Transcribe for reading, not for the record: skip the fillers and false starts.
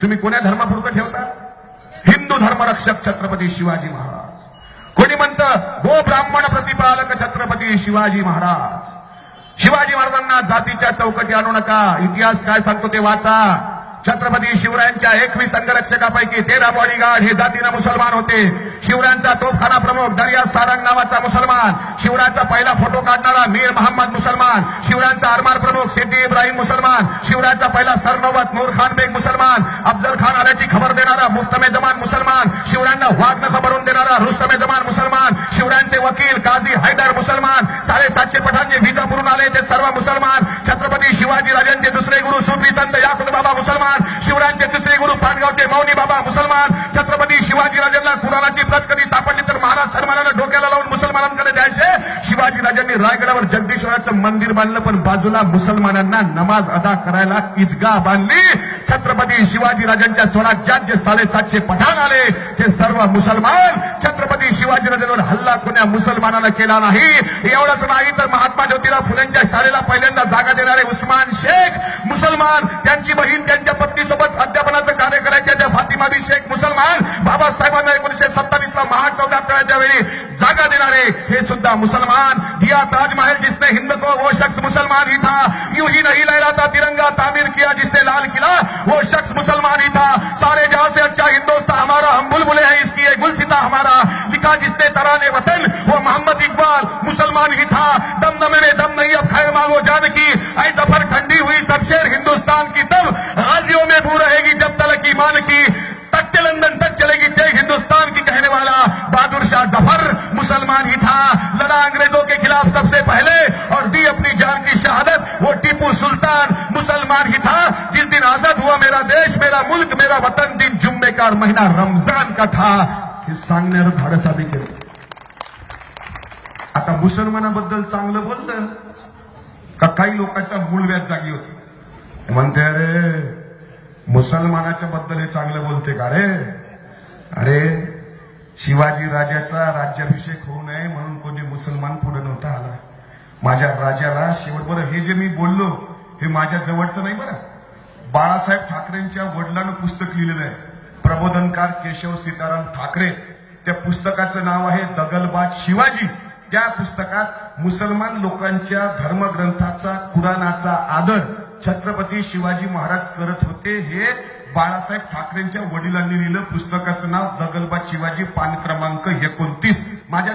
तुम्ही कोण्या धर्मापुरतं ठेवता? हिंदू धर्मरक्षक छत्रपती शिवाजी महाराज. कोणी म्हणतं गो ब्राह्मण प्रतिपालक छत्रपती शिवाजी महाराज. शिवाजी महाराजांना जातीच्या चौकटी आणू नका. इतिहास काय सांगतो ते वाचा. छत्रपती शिवरायांच्या 21 अंगरक्षकापैकी 13 बॉडीगार्ड हे जातीनं मुसलमान होते. शिवरायांचा तोफखाना प्रमुख दरिया सारंग नावाचा मुसलमान. शिवरायांचा पहिला फोटो काढणारा मीर मोहम्मद मुसलमान. शिवरायांचा आरमार प्रमुख सिद्दी इब्राहिम मुसलमान. शिवरायांचा पहिला सरनौबत नूर खान बेग मुसलमान. अफजल खान आल्याची खबर देणारा मुस्तमे जमान मुसलमान. शिवरायांना वाघ नख भरून देणारा रुस्तमे जमान मुसलमान. शिवरायांचे वकील काझी हैदर मुसलमान. 750 पठाण जे विजापूरून आले ते सर्व मुसलमान. छत्रपती शिवाजी राजांचे दुसरे गुरु सूफी संत याकुब बाबा मुसलमान. शिवरायांचे तिसरे गुरु पाटगावचे मौनी बाबा मुसलमान. छत्रपती शिवाजी राजांना कुराणाची प्रत कधी सापडली तर महाराज सन्मानानं डोक्याला लावून मुसलमानांकडे द्यायचे. शिवाजी राजांनी रायगडावर जगदीश्वराचं मंदिर बांधलं पण बाजूला मुसलमानांना नमाज अदा करायला ईदगाह बांधली. छत्रपती शिवाजी राजांच्या स्वराज्यात जे 750 पठाण आले ते सर्व मुसलमान. छत्रपती शिवाजी राजांवर हल्ला कोण्या मुसलमानानं केला नाही. एवढंच नाही तर महात्मा ज्योतिराव फुलेंच्या शाळेला पहिल्यांदा जागा देणारे उस्मान शेख मुसलमान. त्यांची बहीण त्यांच्या पत्नीसोबत अध्यापनाचं कार्य करायचे त्या फातिमा बी शेख मुसलमान. बाबासाहेबांना 1927 ला महाड चौदाच्या वेळी जागा देणारे हे सुद्धा मुसलमान. दिया ताजमहल जिसने हिंद को वो शख्स मुसलमान ही था. यूं ही नहीं लहराता तिरंगा तामीर किया जिसने लाल किला वो शख्स मुसलमान ही था. सारे जहां से अच्छा हिंदुस्तान हमारा हम बुलबुले हैं इसकी ये गुलसिता हमारा. लिखा जिसने तराने वतन वो मोहम्मद इकबाल मुसलमान ही था. दम न मेरे दम नहीं अब खाए मांगो जान की. ऐ जफर ठंडी हुई शमशेर हिंदुस्तान की तब गाजियों में बू रहेगी जब तलक ईमान की. तख्ते लंदन तक चलेगी जय हिंदुस्तान की कहने वाला बहादुर शाह जफर मुसलमान ही था. लड़ा अंग्रेजों के खिलाफ सबसे पहले और दी अपनी जान की शहादत वो टीपू सुल्तान मुसलमान ही था. जिस दिन आजाद हुआ मेरा देश मेरा मुल्क मेरा वतन दिन जुम्मे का महीना रमजान का था. हे सांगण्याचं धाडस आम्ही केलं. आता मुसलमानाबद्दल चांगलं बोललं का काही लोकांचा मूळव्याध जागी होती. म्हणते अरे मुसलमानाच्या बद्दल हे चांगलं बोलते का रे. अरे शिवाजी राजाचा राज्याभिषेक होऊ नये म्हणून कोणी मुसलमान पुढे नव्हता आला. माझ्या राजाला शेवट बरं हे जे मी बोललो हे माझ्या जवळचं नाही बरं. बाळासाहेब ठाकरेंच्या वडिलांनं पुस्तक लिहिलेलं आहे. प्रबोधनकार केशव सीताराम ठाकरे. त्या पुस्तकाचं नाव आहे दगलबाज शिवाजी. त्या पुस्तकात मुसलमान लोकांच्या धर्मग्रंथाचा कुराणाचा आदर छत्रपती शिवाजी महाराज करत होते हे बाळासाहेब ठाकरेंच्या वडिलांनी लिहिलं. पुस्तकाचं नाव दगलबाज शिवाजी पान क्रमांक 29. माझ्या